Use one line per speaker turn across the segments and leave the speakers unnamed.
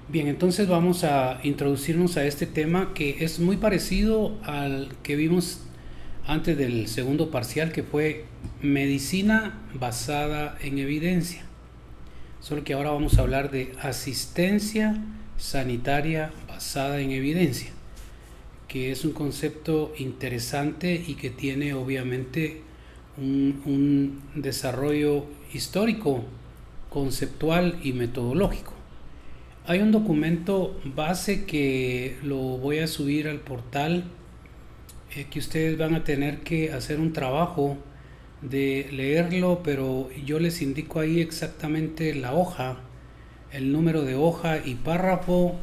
Bien, entonces vamos a introducirnos a este tema que es muy parecido al que vimos antes del segundo parcial, que fue medicina basada en evidencia. Solo que ahora vamos a hablar de asistencia sanitaria basada en evidencia, que es un concepto interesante y que tiene obviamente un desarrollo histórico, conceptual y metodológico. Hay un documento base que lo voy a subir al portal, que ustedes van a tener que hacer un trabajo de leerlo, pero yo les indico ahí exactamente la hoja, el número de hoja y párrafo.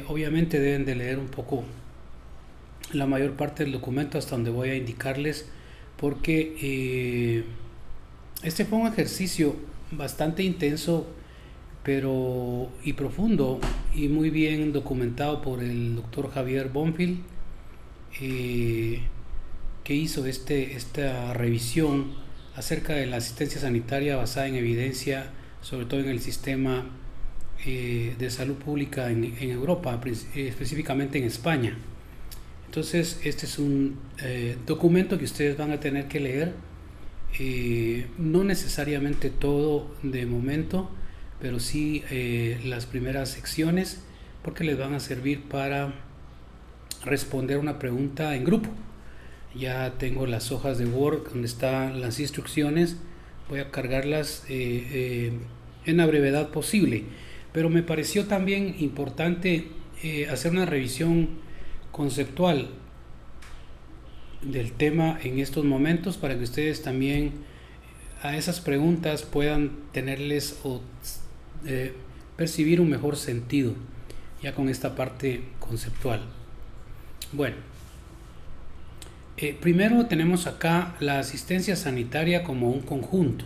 Obviamente deben de leer un poco la mayor parte del documento hasta donde voy a indicarles, porque este fue un ejercicio bastante intenso pero y profundo y muy bien documentado por el doctor Javier Bonfield, eh, que hizo esta revisión acerca de la asistencia sanitaria basada en evidencia, sobre todo en el sistema de salud pública en Europa, específicamente en España. Entonces, este es un documento que ustedes van a tener que leer, no necesariamente todo de momento, pero sí las primeras secciones, porque les van a servir para responder una pregunta en grupo. Ya tengo las hojas de Word donde están las instrucciones, voy a cargarlas en la brevedad posible, pero me pareció también importante hacer una revisión conceptual del tema en estos momentos para que ustedes también a esas preguntas puedan tenerles o eh, percibir un mejor sentido ya con esta parte conceptual. Bueno, primero tenemos acá la asistencia sanitaria como un conjunto.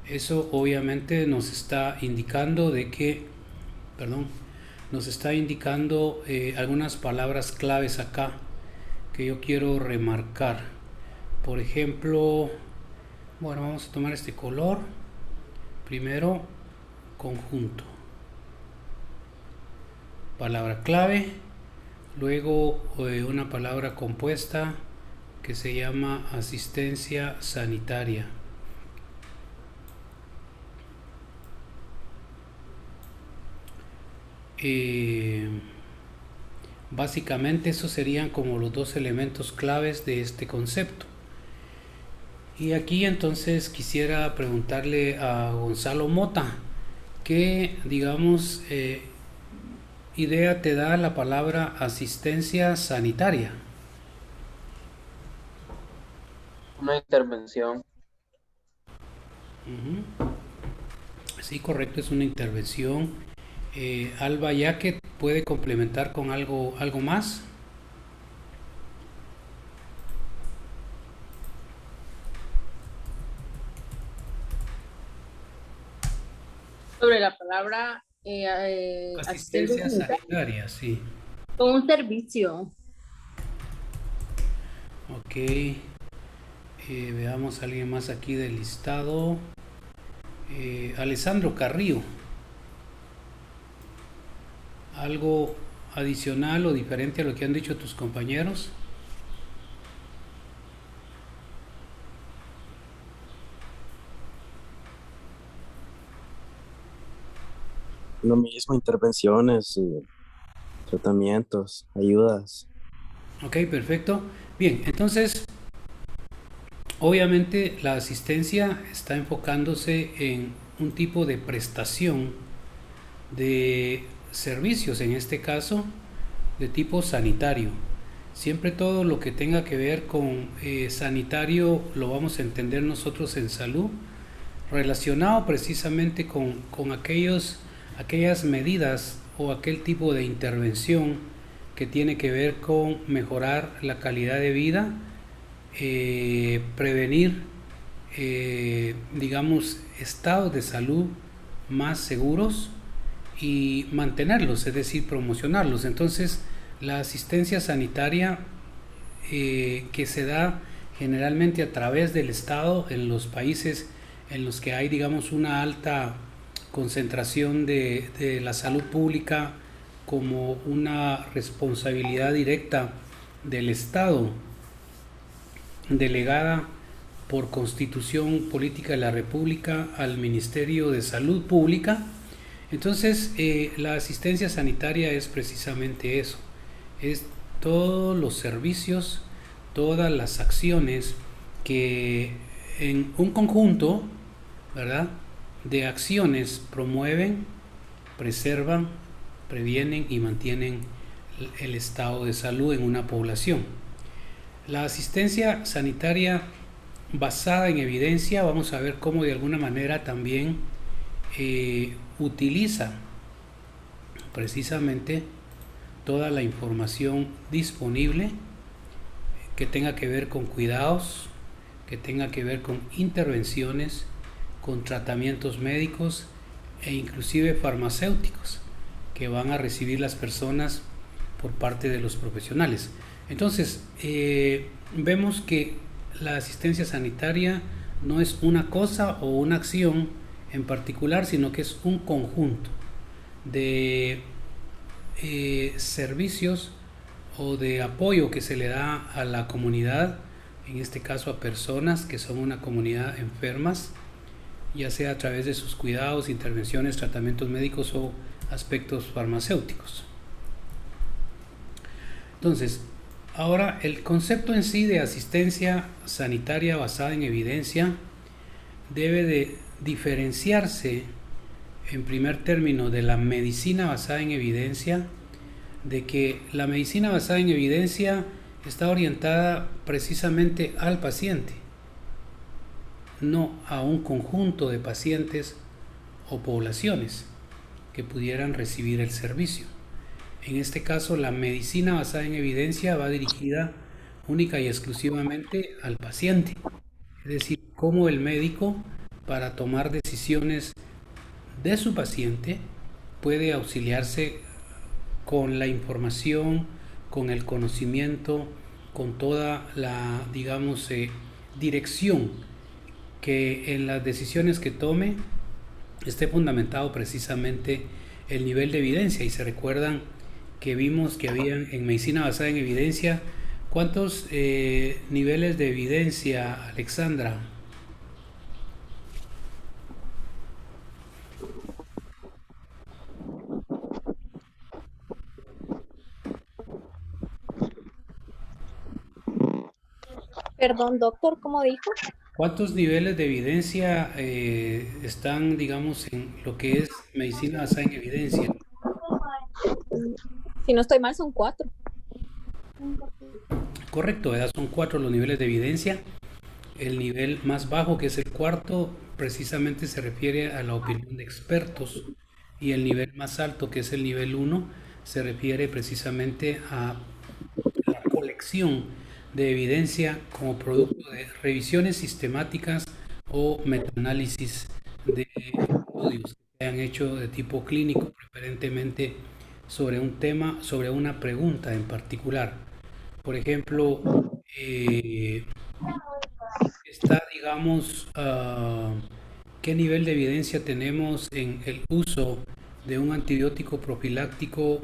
Eso obviamente nos está indicando de que, perdón, nos está indicando algunas palabras claves acá que yo quiero remarcar. Por ejemplo, bueno, vamos a tomar este color. Primero, conjunto. Palabra clave. Luego una palabra compuesta que se llama asistencia sanitaria. Eh, Básicamente esos serían como los dos elementos claves de este concepto. Y aquí entonces quisiera preguntarle a Gonzalo Mota, ¿qué, digamos, idea te da la palabra asistencia sanitaria?
Una intervención.
Ujú. Sí, correcto, es una intervención. Alba Yaque puede complementar con algo más.
Sobre la palabra asistencia
Asistencia
sanitaria,
sanitaria, sí.
como un servicio.
Ok, veamos a alguien más aquí del listado. Alessandro Carrillo, ¿algo adicional o diferente a lo que han dicho tus compañeros?
Lo mismo, intervenciones y tratamientos, ayudas.
Ok, perfecto. Bien, entonces, obviamente la asistencia está enfocándose en un tipo de prestación de servicios, en este caso, de tipo sanitario. Siempre todo lo que tenga que ver con sanitario lo vamos a entender nosotros en salud, relacionado precisamente con aquellas medidas o aquel tipo de intervención que tiene que ver con mejorar la calidad de vida, prevenir, digamos, estados de salud más seguros y mantenerlos, es decir, promocionarlos. Entonces, la asistencia sanitaria que se da generalmente a través del Estado en los países en los que hay, digamos, una alta concentración de la salud pública como una responsabilidad directa del Estado, delegada por Constitución Política de la República al Ministerio de Salud Pública. Entonces, la asistencia sanitaria es precisamente eso, es todos los servicios, todas las acciones que en un conjunto, ¿verdad?, de acciones promueven, preservan, previenen y mantienen el estado de salud en una población. La asistencia sanitaria basada en evidencia, vamos a ver cómo de alguna manera también utiliza precisamente toda la información disponible que tenga que ver con cuidados, que tenga que ver con intervenciones, con tratamientos médicos e inclusive farmacéuticos que van a recibir las personas por parte de los profesionales. Entonces, vemos que la asistencia sanitaria no es una cosa o una acción en particular, sino que es un conjunto de servicios o de apoyo que se le da a la comunidad, en este caso a personas que son una comunidad enfermas, ya sea a través de sus cuidados, intervenciones, tratamientos médicos o aspectos farmacéuticos. Entonces, ahora el concepto en sí de asistencia sanitaria basada en evidencia debe de diferenciarse en primer término de la medicina basada en evidencia, de que la medicina basada en evidencia está orientada precisamente al paciente, no a un conjunto de pacientes o poblaciones que pudieran recibir el servicio. En este caso, la medicina basada en evidencia va dirigida única y exclusivamente al paciente, es decir, cómo el médico, para tomar decisiones de su paciente, puede auxiliarse con la información, con el conocimiento, con toda la, digamos, dirección que en las decisiones que tome esté fundamentado precisamente el nivel de evidencia. Y se recuerdan que vimos que habían en medicina basada en evidencia, ¿cuántos niveles de evidencia, Alexandra?
Perdón, doctor, ¿cómo dijo?
¿Cuántos niveles de evidencia están, digamos, en lo que es medicina basada en evidencia?
Si no estoy mal, son 4.
Correcto, ¿verdad? Son 4 los niveles de evidencia. El nivel más bajo, que es el cuarto, precisamente se refiere a la opinión de expertos. Y el nivel más alto, que es el nivel 1, se refiere precisamente a la colección de evidencia como producto de revisiones sistemáticas o metaanálisis de estudios que se han hecho de tipo clínico, preferentemente sobre un tema, sobre una pregunta en particular. Por ejemplo, está, digamos, qué nivel de evidencia tenemos en el uso de un antibiótico profiláctico,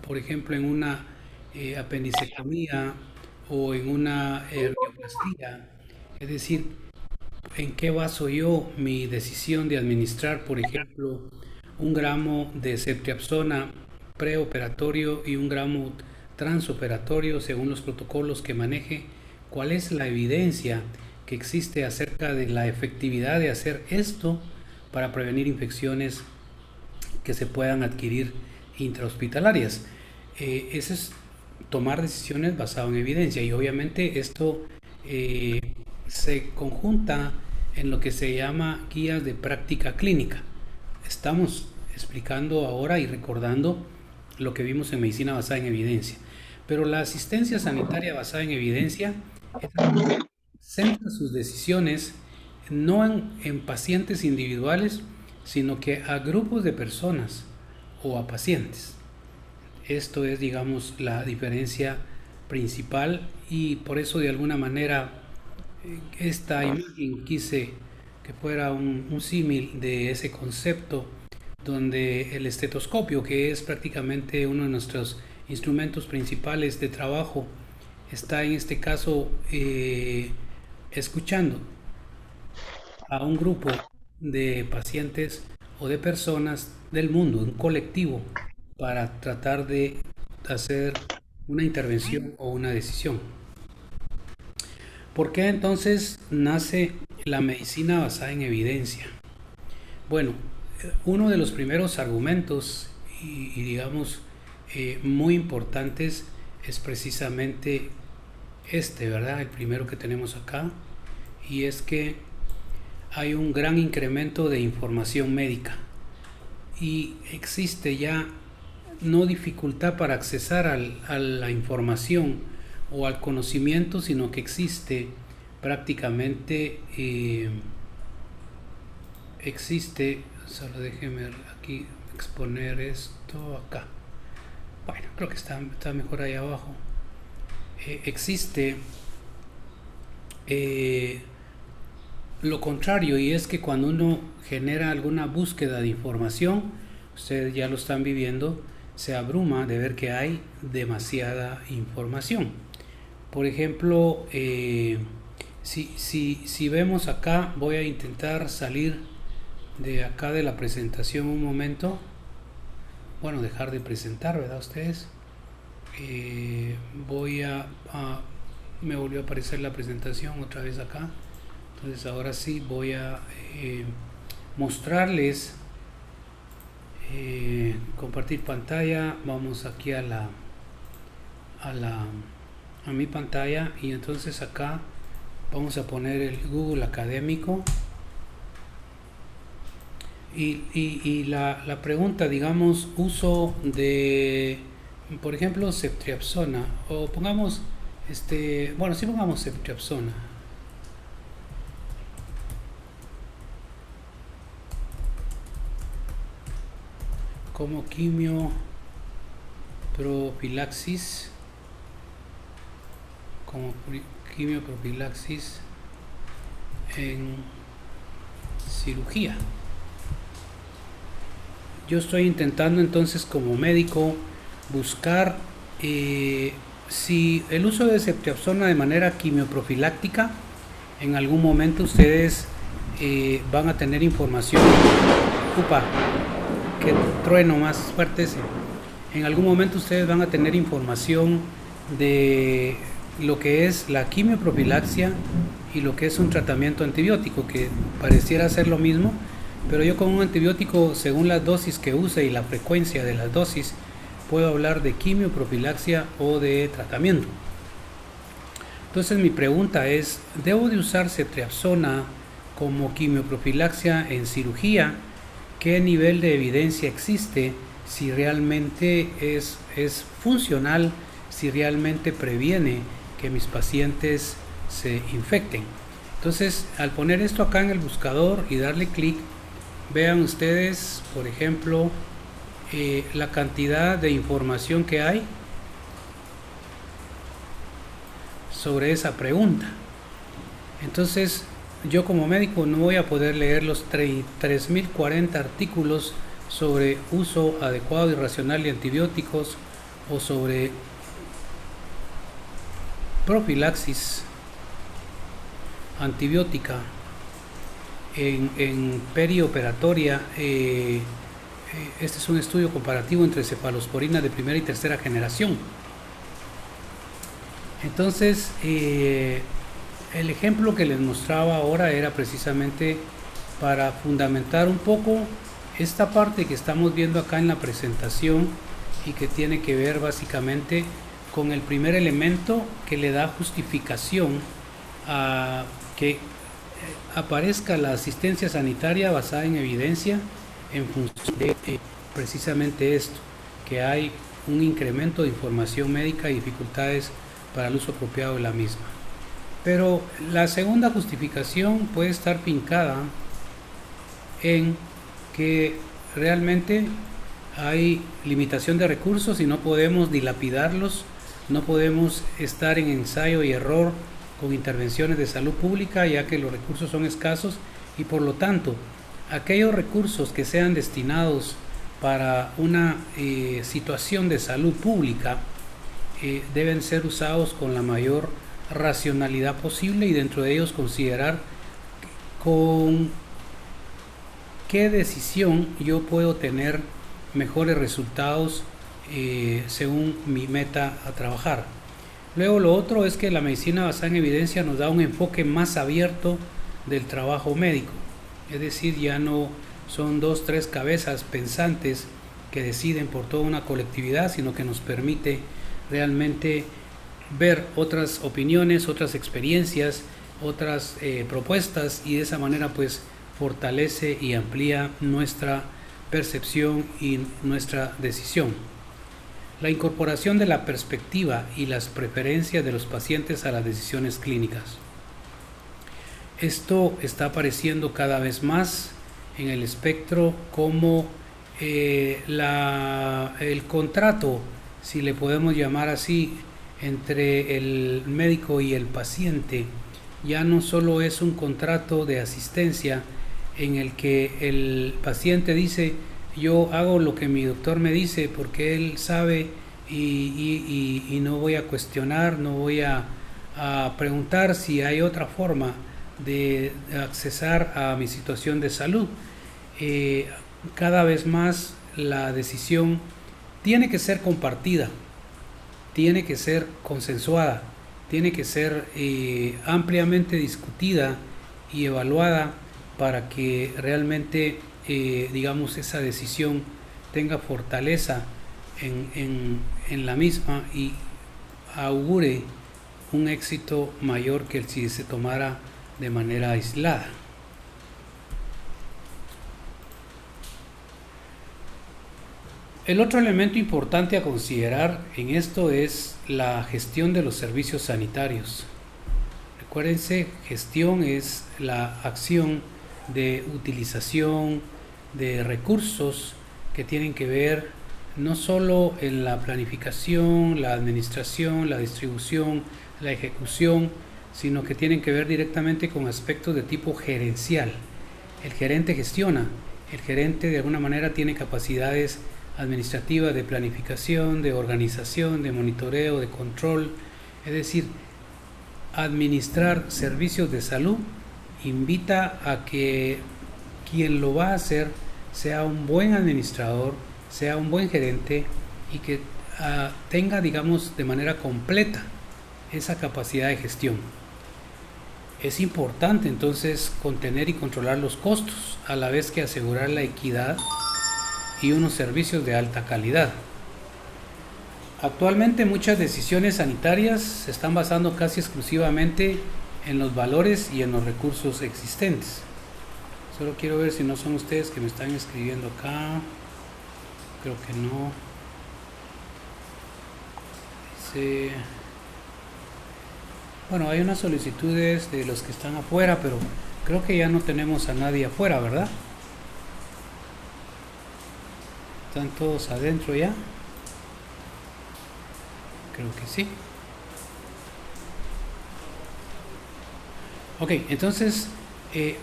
por ejemplo, en una apendicectomía o en una hernioplastia. Es decir, ¿en qué baso yo mi decisión de administrar, por ejemplo, 1 gramo de ceftriaxona preoperatorio y 1 gramo transoperatorio según los protocolos que maneje? ¿Cuál es la evidencia que existe acerca de la efectividad de hacer esto para prevenir infecciones que se puedan adquirir intrahospitalarias? Ese es tomar decisiones basado en evidencia, y obviamente esto se conjunta en lo que se llama guías de práctica clínica. Estamos explicando ahora y recordando lo que vimos en medicina basada en evidencia, pero la asistencia sanitaria basada en evidencia centra sus decisiones no en pacientes individuales, sino que a grupos de personas o a pacientes. Esto es, digamos, la diferencia principal, y por eso de alguna manera esta imagen quise que fuera un símil de ese concepto donde el estetoscopio, que es prácticamente uno de nuestros instrumentos principales de trabajo, está en este caso escuchando a un grupo de pacientes o de personas del mundo, un colectivo, para tratar de hacer una intervención o una decisión. ¿Por qué entonces nace la medicina basada en evidencia? Bueno, uno de los primeros argumentos y digamos muy importantes es precisamente ¿verdad? El primero que tenemos acá, y es que hay un gran incremento de información médica y existe ya no dificultad para accesar a la información o al conocimiento, sino que existe prácticamente solo déjeme aquí exponer esto acá. Bueno, creo que está mejor ahí abajo. Existe lo contrario, y es que cuando uno genera alguna búsqueda de información, ustedes ya lo están viviendo, se abruma de ver que hay demasiada información. Por ejemplo, si vemos acá, voy a intentar salir de acá de la presentación un momento. Bueno, dejar de presentar, ¿verdad ustedes? Me volvió a aparecer la presentación otra vez acá. Entonces ahora sí voy a mostrarles, compartir pantalla. Vamos aquí a mi pantalla, y entonces acá vamos a poner el Google Académico y la pregunta, digamos, uso de, por ejemplo, ceftriaxona, o pongamos bueno, sí, pongamos ceftriaxona. Como quimioprofilaxis en cirugía. Yo estoy intentando entonces como médico buscar si el uso de ceftriaxona de manera quimioprofiláctica, en algún momento ustedes van a tener información. Que trueno más fuerte ese. En algún momento ustedes van a tener información de lo que es la quimioprofilaxia y lo que es un tratamiento antibiótico, que pareciera ser lo mismo, pero yo con un antibiótico, según las dosis que use y la frecuencia de las dosis, puedo hablar de quimioprofilaxia o de tratamiento. Entonces mi pregunta es, ¿debo de usar ceftriaxona como quimioprofilaxia en cirugía? ¿Qué nivel de evidencia existe? Si realmente es funcional, si realmente previene que mis pacientes se infecten. Entonces, al poner esto acá en el buscador y darle clic, vean ustedes, por ejemplo, la cantidad de información que hay sobre esa pregunta. Entonces, yo como médico no voy a poder leer los 3.040 artículos sobre uso adecuado y racional de antibióticos o sobre profilaxis antibiótica en perioperatoria. Este es un estudio comparativo entre cefalosporina de primera y tercera generación. Entonces, el ejemplo que les mostraba ahora era precisamente para fundamentar un poco esta parte que estamos viendo acá en la presentación, y que tiene que ver básicamente con el primer elemento que le da justificación a que aparezca la asistencia sanitaria basada en evidencia en función de precisamente esto, que hay un incremento de información médica y dificultades para el uso apropiado de la misma. Pero la segunda justificación puede estar fincada en que realmente hay limitación de recursos y no podemos dilapidarlos, no podemos estar en ensayo y error con intervenciones de salud pública, ya que los recursos son escasos, y por lo tanto aquellos recursos que sean destinados para una situación de salud pública deben ser usados con la mayor racionalidad posible y dentro de ellos considerar con qué decisión yo puedo tener mejores resultados según mi meta a trabajar. Luego lo otro es que la medicina basada en evidencia nos da un enfoque más abierto del trabajo médico, es decir, ya no son 2, 3 cabezas pensantes que deciden por toda una colectividad, sino que nos permite realmente ver otras opiniones, otras experiencias, otras propuestas y de esa manera pues fortalece y amplía nuestra percepción y nuestra decisión. La incorporación de la perspectiva y las preferencias de los pacientes a las decisiones clínicas. Esto está apareciendo cada vez más en el espectro como el contrato, si le podemos llamar así, entre el médico y el paciente, ya no solo es un contrato de asistencia en el que el paciente dice yo hago lo que mi doctor me dice porque él sabe y no voy a cuestionar, no voy a preguntar si hay otra forma de accesar a mi situación de salud. Cada vez más la decisión tiene que ser compartida, tiene que ser consensuada, tiene que ser ampliamente discutida y evaluada para que realmente digamos esa decisión tenga fortaleza en la misma y augure un éxito mayor que si se tomara de manera aislada. El otro elemento importante a considerar en esto es la gestión de los servicios sanitarios. Recuérdense, gestión es la acción de utilización de recursos que tienen que ver no solo en la planificación, la administración, la distribución, la ejecución, sino que tienen que ver directamente con aspectos de tipo gerencial. El gerente gestiona, el gerente de alguna manera tiene capacidades administrativas de planificación, de organización, de monitoreo, de control, es decir, administrar servicios de salud invita a que quien lo va a hacer sea un buen administrador, sea un buen gerente y que tenga, digamos, de manera completa esa capacidad de gestión. Es importante entonces contener y controlar los costos, a la vez que asegurar la equidad y unos servicios de alta calidad. Actualmente muchas decisiones sanitarias se están basando casi exclusivamente en los valores y en los recursos existentes. Solo quiero ver si no son ustedes que me están escribiendo acá. Creo que no. Dice, bueno, hay unas solicitudes de los que están afuera, pero creo que ya no tenemos a nadie afuera, ¿verdad? ¿Están todos adentro ya? Creo que sí. Ok, entonces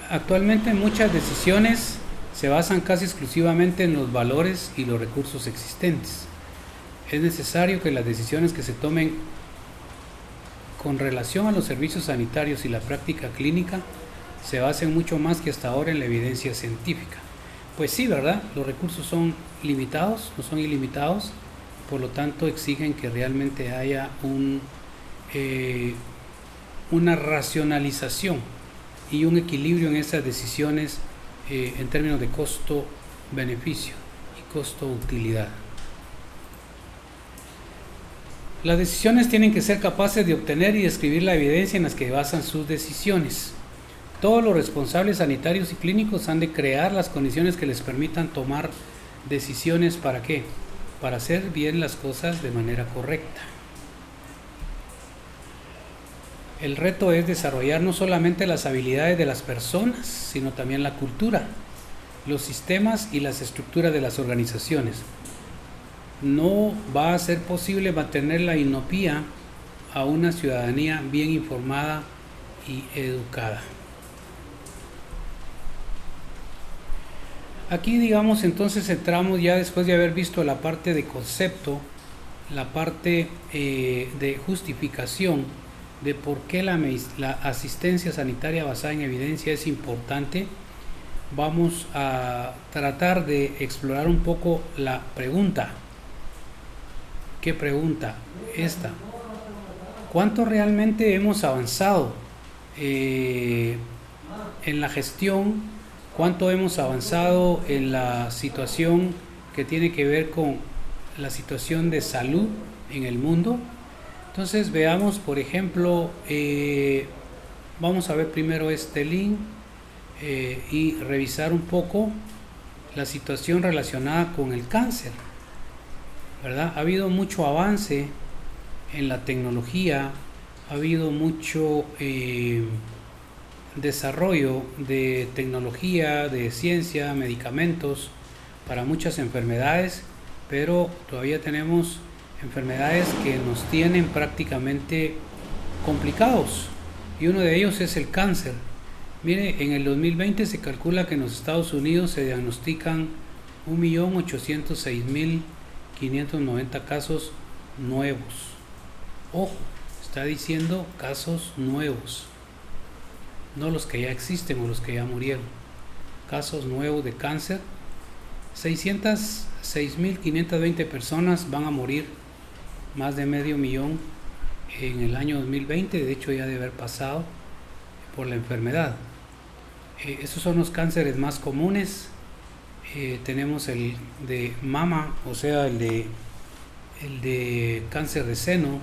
actualmente muchas decisiones se basan casi exclusivamente en los valores y los recursos existentes. Es necesario que las decisiones que se tomen con relación a los servicios sanitarios y la práctica clínica se basen mucho más que hasta ahora en la evidencia científica. Pues sí, ¿verdad? Los recursos son limitados, no son ilimitados, por lo tanto exigen que realmente haya una racionalización y un equilibrio en esas decisiones en términos de costo-beneficio y costo-utilidad. Las decisiones tienen que ser capaces de obtener y describir la evidencia en las que basan sus decisiones. Todos los responsables sanitarios y clínicos han de crear las condiciones que les permitan tomar decisiones. ¿Para qué? Para hacer bien las cosas de manera correcta. El reto es desarrollar no solamente las habilidades de las personas, sino también la cultura, los sistemas y las estructuras de las organizaciones. No va a ser posible mantener la inopia a una ciudadanía bien informada y educada. Aquí, digamos, entonces entramos ya después de haber visto la parte de concepto, la parte de justificación de por qué la asistencia sanitaria basada en evidencia es importante. Vamos a tratar de explorar un poco la pregunta. ¿Qué pregunta? Esta. ¿Cuánto realmente hemos avanzado en la gestión? ¿Cuánto hemos avanzado en la situación que tiene que ver con la situación de salud en el mundo? Entonces veamos, por ejemplo, vamos a ver primero este link y revisar un poco la situación relacionada con el cáncer, ¿verdad? Ha habido mucho avance en la tecnología, ha habido mucho desarrollo de tecnología, de ciencia, medicamentos para muchas enfermedades, pero todavía tenemos enfermedades que nos tienen prácticamente complicados, y uno de ellos es el cáncer. Mire, en el 2020 se calcula que en los Estados Unidos se diagnostican 1.806.590 casos nuevos. Ojo, está diciendo casos nuevos, no los que ya existen o los que ya murieron. Casos nuevos de cáncer. 606.520 personas van a morir, más de 500.000 en el año 2020, de hecho ya debe haber pasado, por la enfermedad. Esos son los cánceres más comunes. Tenemos el de mama, o sea, el de cáncer de seno,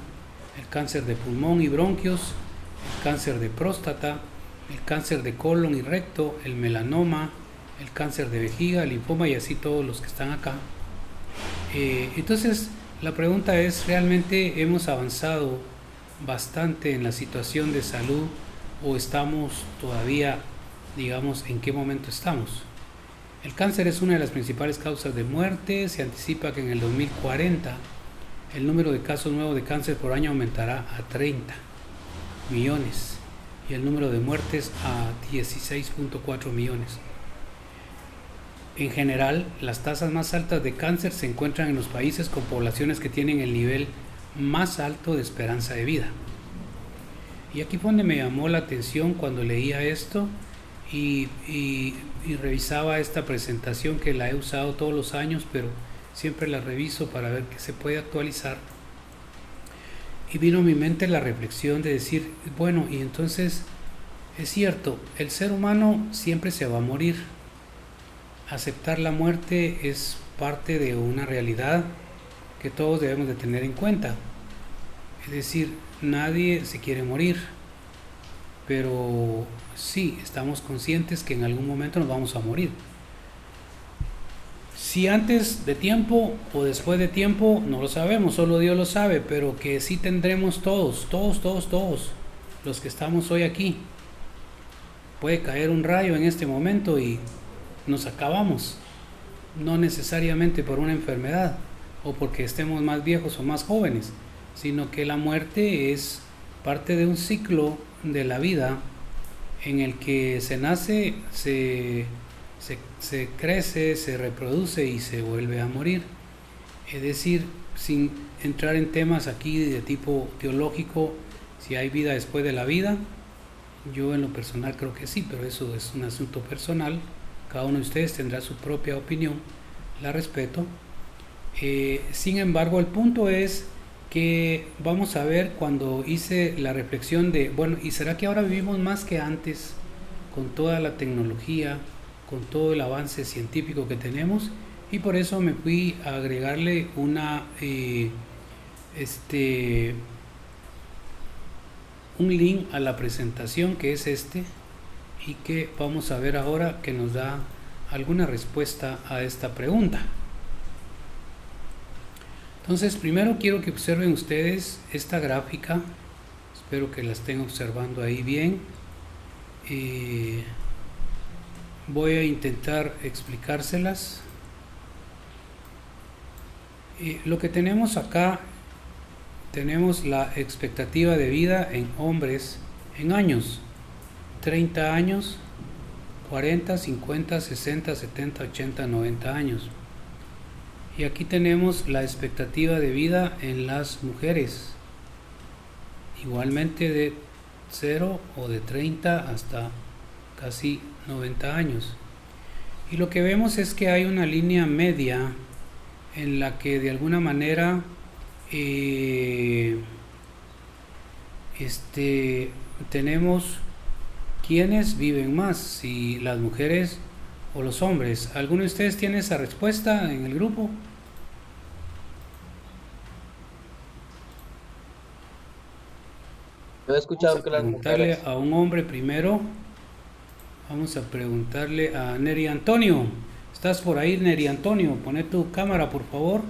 el cáncer de pulmón y bronquios, el cáncer de próstata, el cáncer de colon y recto, el melanoma, el cáncer de vejiga, el linfoma y así todos los que están acá. Entonces la pregunta es, ¿realmente hemos avanzado bastante en la situación de salud o estamos todavía, digamos, en qué momento estamos? El cáncer es una de las principales causas de muerte. Se anticipa que en el 2040 el número de casos nuevos de cáncer por año aumentará a 30 millones y el número de muertes a 16.4 millones. En general, las tasas más altas de cáncer se encuentran en los países con poblaciones que tienen el nivel más alto de esperanza de vida. Y aquí fue donde me llamó la atención cuando leía esto y revisaba esta presentación, que la he usado todos los años, pero siempre la reviso para ver qué se puede actualizar. Y vino a mi mente la reflexión de decir, bueno, y entonces es cierto, el ser humano siempre se va a morir. Aceptar la muerte es parte de una realidad que todos debemos de tener en cuenta. Es decir, nadie se quiere morir, pero sí estamos conscientes que en algún momento nos vamos a morir. Si antes de tiempo o después de tiempo, no lo sabemos, solo Dios lo sabe, pero que sí tendremos todos, los que estamos hoy aquí. Puede caer un rayo en este momento y nos acabamos, no necesariamente por una enfermedad o porque estemos más viejos o más jóvenes, sino que la muerte es parte de un ciclo de la vida en el que se nace, se crece, se reproduce y se vuelve a morir. Es decir, sin entrar en temas aquí de tipo teológico, si hay vida después de la vida, yo en lo personal creo que sí, pero eso es un asunto personal. Cada uno de ustedes tendrá su propia opinión, la respeto. Sin embargo, el punto es que vamos a ver, cuando hice la reflexión de, bueno, ¿y será que ahora vivimos más que antes con toda la tecnología, con todo el avance científico que tenemos? Y por eso me fui a agregarle un link a la presentación, que es este, y que vamos a ver ahora, que nos da alguna respuesta a esta pregunta. Entonces, primero quiero que observen ustedes esta gráfica. Espero que la estén observando ahí bien. Voy a intentar explicárselas. Lo que tenemos acá, tenemos la expectativa de vida en hombres en años: 30 años, 40, 50, 60, 70, 80, 90 años. Y aquí tenemos la expectativa de vida en las mujeres. Igualmente de 0 o de 30 hasta casi 90 años. Y lo que vemos es que hay una línea media en la que de alguna manera tenemos quienes viven más, si las mujeres o los hombres. ¿Alguno de ustedes tiene esa respuesta en el grupo?
Yo he escuchado que las
Preguntarle
mujeres,
a un hombre primero. Vamos a preguntarle a Neri Antonio. ¿Estás por ahí, Neri Antonio? Pone tu cámara, por favor.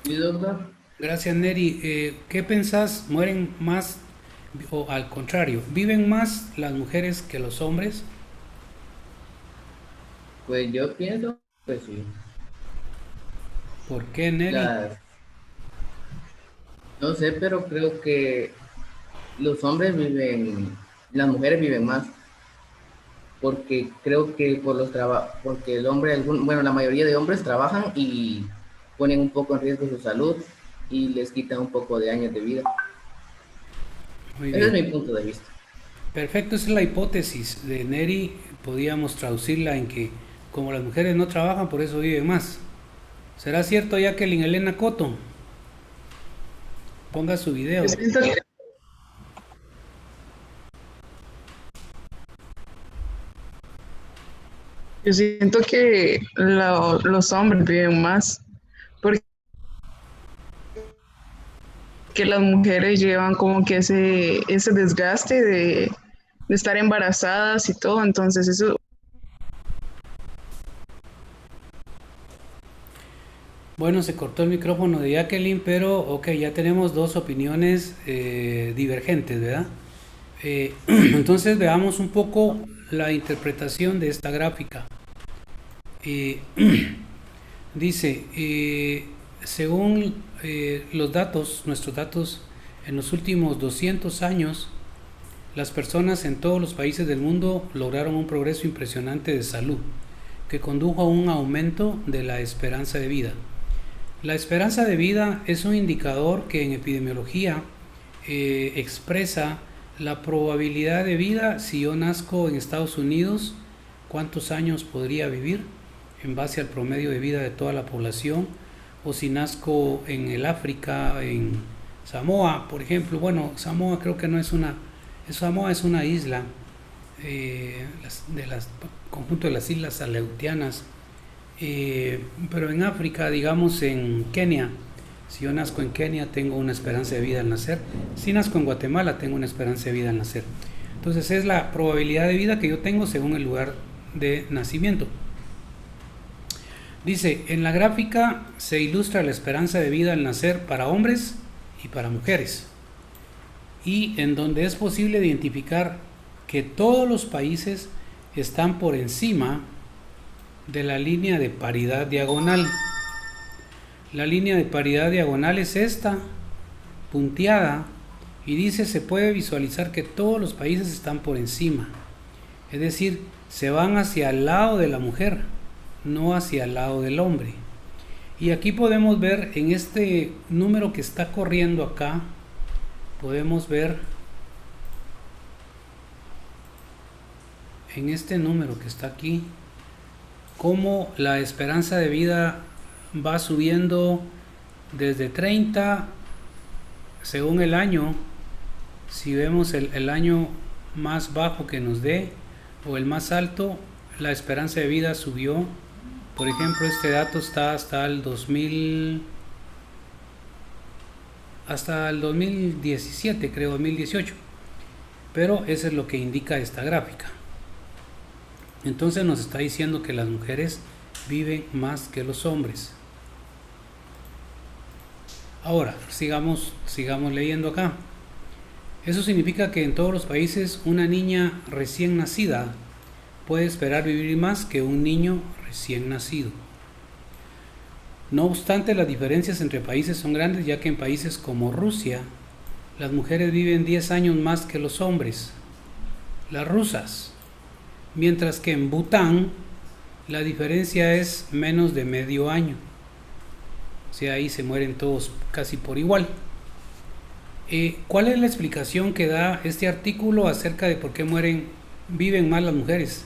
Sí, doctor.
Gracias, Neri. ¿Qué pensás? ¿Mueren más o al contrario? ¿Viven más las mujeres que los hombres?
Pues yo pienso, pues sí.
¿Por qué, Neri?
Las- no sé, pero creo que los hombres viven, las mujeres viven más, porque creo que por los trabajos, porque el hombre, bueno, la mayoría de hombres trabajan y ponen un poco en riesgo su salud y les quitan un poco de años de vida.
Muy
Ese es
bien.
mi punto de vista.
Perfecto, esa es la hipótesis de Neri. Podíamos traducirla en que como las mujeres no trabajan, por eso viven más. ¿Será cierto, Jacqueline Elena Coto? Ponga su video.
Yo siento que los hombres viven más, porque las mujeres llevan como que ese desgaste de estar embarazadas y todo, entonces eso.
Bueno, se cortó el micrófono de Jacqueline, pero ok, ya tenemos dos opiniones divergentes, ¿verdad? Entonces veamos un poco la interpretación de esta gráfica. Dice, según los datos, nuestros datos, en los últimos 200 años, las personas en todos los países del mundo lograron un progreso impresionante de salud, que condujo a un aumento de la esperanza de vida. La esperanza de vida es un indicador que en epidemiología expresa la probabilidad de vida. Si yo nazco en Estados Unidos, ¿cuántos años podría vivir en base al promedio de vida de toda la población? O si nazco en el África, en Samoa, por ejemplo. Bueno, Samoa creo que no es una... Samoa es una isla conjunto de las islas Aleutianas. Pero en África, digamos en Kenia, si yo nazco en Kenia tengo una esperanza de vida al nacer. Si nazco en Guatemala tengo una esperanza de vida al nacer. Entonces es la probabilidad de vida que yo tengo según el lugar de nacimiento. Dice, en la gráfica se ilustra la esperanza de vida al nacer para hombres y para mujeres, y en donde es posible identificar que todos los países están por encima de la línea de paridad diagonal. La línea de paridad diagonal es esta, punteada, y dice, se puede visualizar que todos los países están por encima. Es decir, se van hacia el lado de la mujer, no hacia el lado del hombre. Y aquí podemos ver en este número que está corriendo acá, podemos ver en este número que está aquí, cómo la esperanza de vida va subiendo desde 30 según el año. Si vemos el año más bajo que nos dé o el más alto, la esperanza de vida subió. Por ejemplo, este dato está hasta el 2017, creo, 2018. Pero eso es lo que indica esta gráfica. Entonces nos está diciendo que las mujeres viven más que los hombres. Ahora, sigamos leyendo acá. Eso significa que en todos los países una niña recién nacida puede esperar vivir más que un niño recién nacido. No obstante, las diferencias entre países son grandes, ya que en países como Rusia las mujeres viven 10 años más que los hombres, las rusas, mientras que en Bután la diferencia es menos de medio año. O sea, ahí se mueren todos casi por igual. ¿Cuál es la explicación que da este artículo acerca de por qué viven más las mujeres?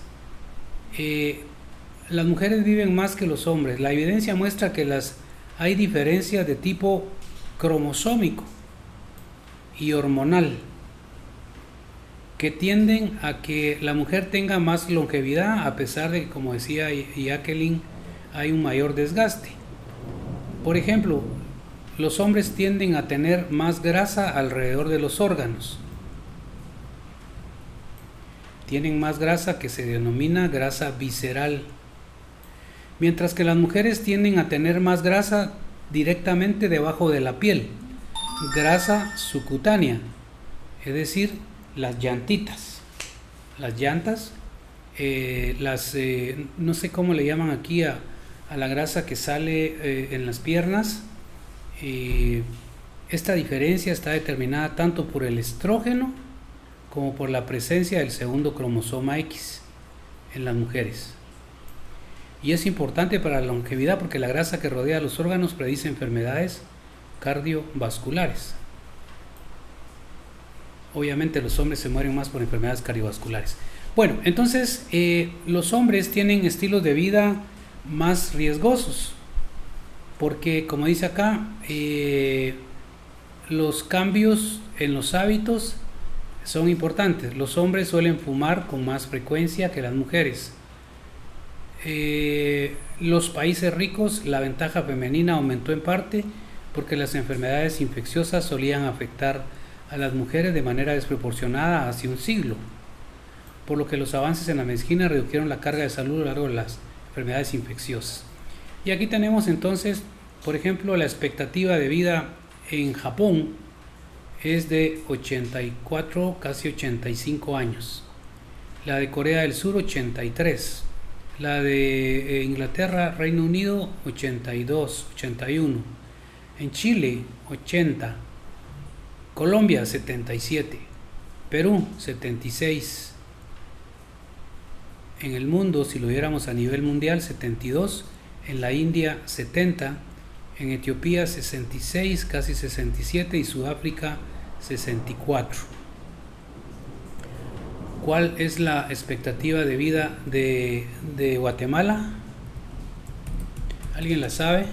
Las mujeres viven más que los hombres. La evidencia muestra que hay diferencias de tipo cromosómico y hormonal que tienden a que la mujer tenga más longevidad, a pesar de que, como decía Jacqueline, hay un mayor desgaste. Por ejemplo, los hombres tienden a tener más grasa alrededor de los órganos. Tienen más grasa que se denomina grasa visceral, mientras que las mujeres tienden a tener más grasa directamente debajo de la piel, grasa subcutánea, es decir, las llantitas, las llantas, no sé cómo le llaman aquí a la grasa que sale en las piernas. Esta diferencia está determinada tanto por el estrógeno como por la presencia del segundo cromosoma X en las mujeres. Y es importante para la longevidad porque la grasa que rodea los órganos predice enfermedades cardiovasculares. Obviamente los hombres se mueren más por enfermedades cardiovasculares. Bueno, entonces los hombres tienen estilos de vida más riesgosos porque, como dice acá, los cambios en los hábitos son importantes. Los hombres suelen fumar con más frecuencia que las mujeres. Los países ricos, la ventaja femenina aumentó en parte porque las enfermedades infecciosas solían afectar a las mujeres de manera desproporcionada hace un siglo, por lo que los avances en la medicina redujeron la carga de salud a lo largo de las enfermedades infecciosas. Y aquí tenemos entonces, por ejemplo, la expectativa de vida en Japón es de 84, casi 85 años. La de Corea del Sur, 83. La de Inglaterra, Reino Unido, 82, 81. En Chile, 80. Colombia, 77. Perú, 76. En el mundo, si lo viéramos a nivel mundial, 72. En la India, 70. En Etiopía, 66, casi 67. Y Sudáfrica, 64. ¿Cuál es la expectativa de vida de Guatemala? ¿Alguien la sabe?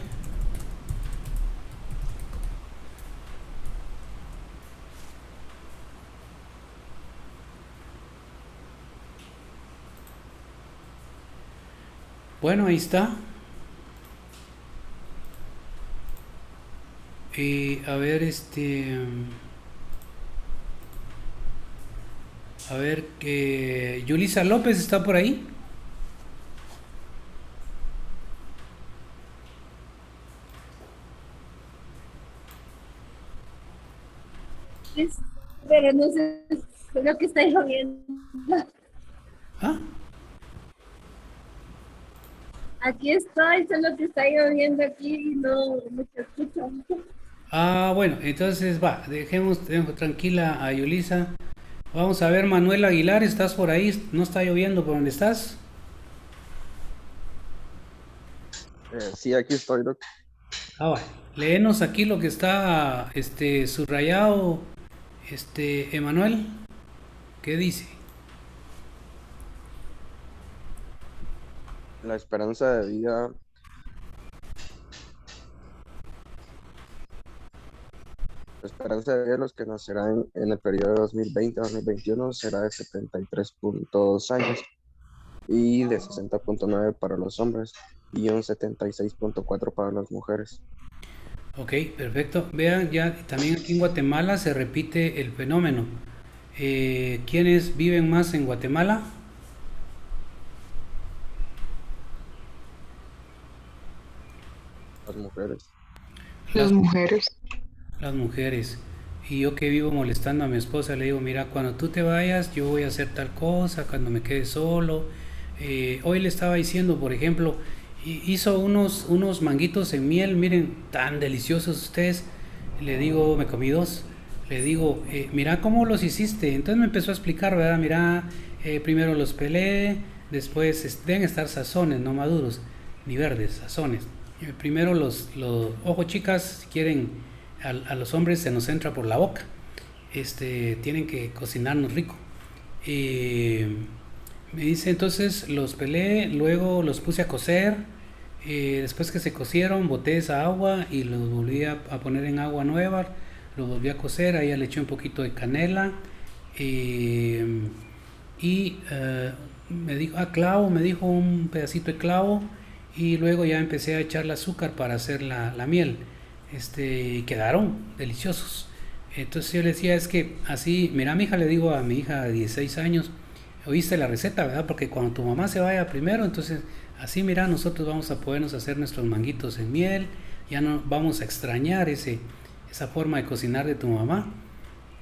Bueno, ahí está. A ver, Yulisa López está por ahí.
Pero no sé, creo que está lloviendo.
¿Ah?
Aquí estoy, solo que está lloviendo aquí y no se escucha.
Bueno, entonces dejemos tranquila a Yulisa. Vamos a ver, Manuel Aguilar, ¿estás por ahí? ¿No está lloviendo por donde estás?
Sí, aquí estoy, Doc.
Bueno. Léenos aquí lo que está subrayado, Emanuel. ¿Qué dice?
La esperanza de vida de los que nacerán en el periodo de 2020-2021 será de 73.2 años y de 60.9 para los hombres y un 76.4 para las mujeres.
Ok, perfecto. Vean, ya también aquí en Guatemala se repite el fenómeno. ¿Quiénes viven más en Guatemala?
Las mujeres.
Las mujeres.
Las mujeres. Y yo que vivo molestando a mi esposa, le digo, mira, cuando tú te vayas, yo voy a hacer tal cosa, cuando me quede solo. Hoy le estaba diciendo, por ejemplo, hizo unos manguitos en miel, miren, tan deliciosos ustedes. Le digo, me comí 2. le digo, mira cómo los hiciste. Entonces me empezó a explicar, ¿verdad? Mira, primero los pelé, después deben estar sazones, no maduros, ni verdes, sazones. Primero ojo chicas, si quieren, a los hombres se nos entra por la boca. Tienen que cocinarnos rico. Me dice, entonces los pelé, luego los puse a cocer. Después que se cocieron, boté esa agua y los volví a poner en agua nueva. Lo volví a cocer, ahí le eché un poquito de canela. Me dijo, clavo, me dijo un pedacito de clavo. Y luego ya empecé a echarle azúcar para hacer la miel. Quedaron deliciosos. Entonces yo le decía, es que así, mira, mi hija, le digo a mi hija de 16 años, oíste la receta, ¿verdad? Porque cuando tu mamá se vaya primero, entonces así, mira, nosotros vamos a podernos hacer nuestros manguitos en miel, ya no vamos a extrañar esa forma de cocinar de tu mamá.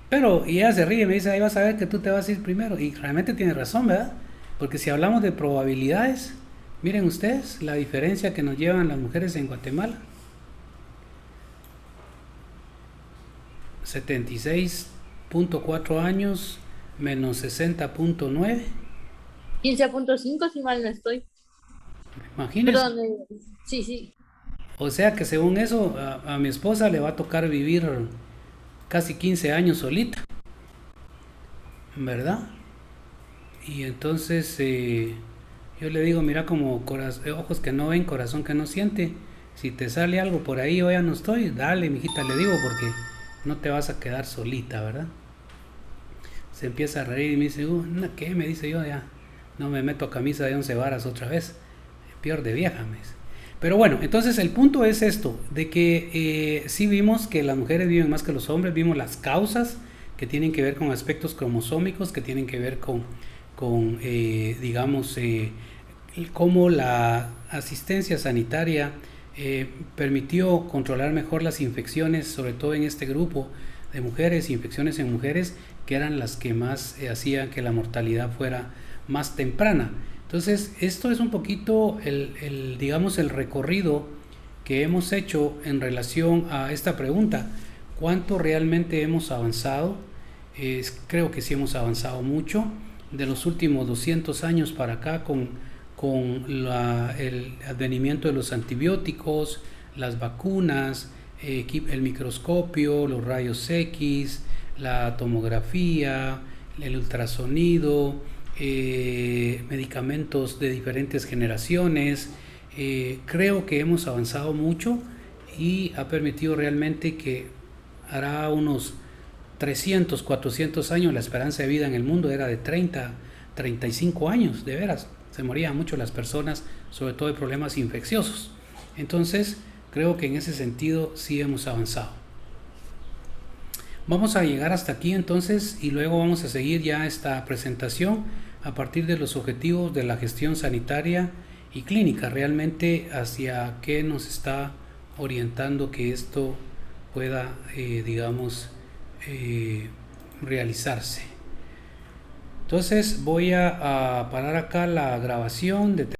Pero, y ella se ríe y me dice, ahí vas a ver que tú te vas a ir primero. Y realmente tiene razón, ¿verdad? Porque si hablamos de probabilidades, miren ustedes la diferencia que nos llevan las mujeres en Guatemala. 76.4 años menos 60.9.
15.5 si mal no estoy.
Imagínense.
Perdón, sí.
O sea que según eso, a mi esposa le va a tocar vivir casi 15 años solita, ¿verdad? Y entonces yo le digo, mira, como ojos que no ven, corazón que no siente. Si te sale algo por ahí, yo ya no estoy, dale, mijita, le digo, porque no te vas a quedar solita, ¿verdad? Se empieza a reír y me dice, ¿qué? Me dice, yo ya no me meto a camisa de 11 varas otra vez, peor de vieja, me dice. Pero bueno, entonces el punto es esto, de que sí vimos que las mujeres viven más que los hombres, vimos las causas que tienen que ver con aspectos cromosómicos, que tienen que ver con digamos, cómo la asistencia sanitaria permitió controlar mejor las infecciones, sobre todo en este grupo de mujeres, infecciones en mujeres, que eran las que más hacían que la mortalidad fuera más temprana. Entonces, esto es un poquito digamos, el recorrido que hemos hecho en relación a esta pregunta: ¿cuánto realmente hemos avanzado? Creo que sí hemos avanzado mucho de los últimos 200 años para acá con el advenimiento de los antibióticos, las vacunas, el microscopio, los rayos X, la tomografía, el ultrasonido, medicamentos de diferentes generaciones. Creo que hemos avanzado mucho y ha permitido realmente que hará unos 300, 400 años la esperanza de vida en el mundo era de 30, 35 años, de veras. Se morían mucho las personas, sobre todo de problemas infecciosos. Entonces, creo que en ese sentido sí hemos avanzado. Vamos a llegar hasta aquí entonces y luego vamos a seguir ya esta presentación a partir de los objetivos de la gestión sanitaria y clínica, realmente hacia qué nos está orientando que esto pueda, digamos, realizarse. Entonces voy a parar acá la grabación de